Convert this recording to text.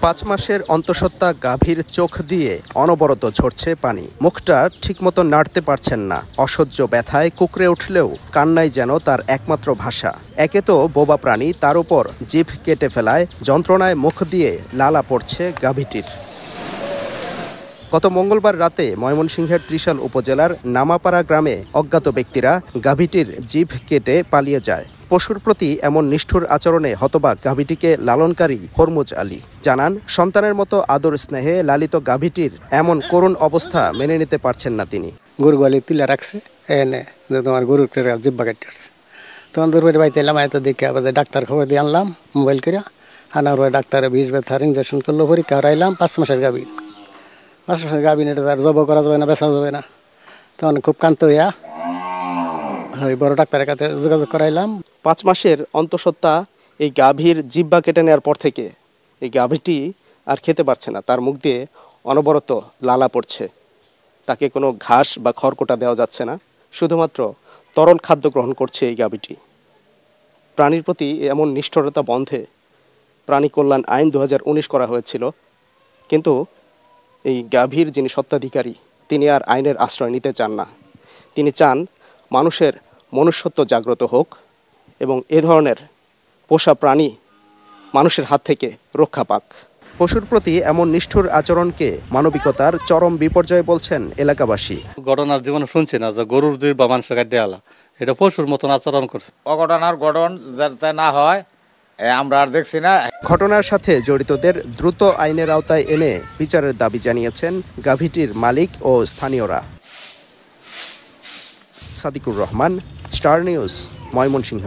5 মাসের অন্তঃসত্ত্বা গাভীর চোখ দিয়ে অনবরত ঝরছে পানি। মুখটা ঠিকমতো নাড়তে পারছেন না। অসহ্য ব্যথায় কুকড়ে উঠলেও কান্নাই যেন তার একমাত্র ভাষা। একে তো বোবা প্রাণী, তার উপর জিভ কেটে ফেলায় যন্ত্রণায় মুখ দিয়ে লালা পড়ছে গাভীটির। গত মঙ্গলবার রাতে ময়মনসিংহের ত্রিশাল উপজেলার নামাপাড়া গ্রামে অজ্ঞাত ব্যক্তিরা গাভীটির জিভ কেটে পালিয়ে যায়। পশুর প্রতি এমন নিষ্ঠুর আচরণে হতবাক গাভীটিকে লালনকারী হরমুজ আলী জানান, সন্তানের মতো আদর স্নেহে লালিত গাভীটির এমন করুণ অবস্থা মেনে নিতে পারছেন না তিনি। গরু গোয়ালি তুলে রাখছে, এনে তোমার গরুর জিব্বা কেটে আসছে। তখন দূর বাড়িতে এলাম, এত দেখে আবার ডাক্তার খবর দিয়ে আনলাম মোবাইল করে। আনার পরে ডাক্তারে বিষ ব্যথার ইঞ্জেকশন করলো, পরীক্ষা করাইলাম। 5 মাসের গাভীন, 5 মাসের গাভীন, এটা তার জব করা যাবে না, বেচা যাবে না। তখন খুব কান্ত হইয়া ওই বড় ডাক্তারের কাছে যোগাযোগ করাইলাম। 5 মাসের অন্তঃসত্ত্বা এই গাভীর জিব্বা কেটে নেওয়ার পর থেকে এই গাভীটি আর খেতে পারছে না। তার মুখ দিয়ে অনবরত লালা পড়ছে। তাকে কোনো ঘাস বা খড়কোটা দেওয়া যাচ্ছে না, শুধুমাত্র তরল খাদ্য গ্রহণ করছে এই গাভীটি। প্রাণীর প্রতি এমন নিষ্ঠুরতা বন্ধে প্রাণী কল্যাণ আইন 2019 করা হয়েছিল, কিন্তু এই গাভীর যিনি স্বত্বাধিকারী তিনি আর আইনের আশ্রয় নিতে চান না। তিনি চান মানুষের মনুষ্যত্ব জাগ্রত হোক এবং এ ধরনের পোষা প্রাণী মানুষের হাত থেকে রক্ষা পাক। পশুর প্রতি এমন নিষ্ঠুর আচরণকে মানবিকতার চরম বিপর্যয় বলছেন এলাকাবাসী। ঘটনার জীবনে শুনছি না যে গরুর দুই বা মানুষের কাটে আলা, এটা পশুর মতন আচরণ করছে। অঘটনার ঘটন যাতে না হয় আমরা আর দেখছি না। ঘটনার সাথে জড়িতদের দ্রুত আইনের আওতায় এনে বিচারের দাবি জানিয়েছেন গাভীটির মালিক ও স্থানীয়রা। Sadiqur Rahman, star news, Mymensingh.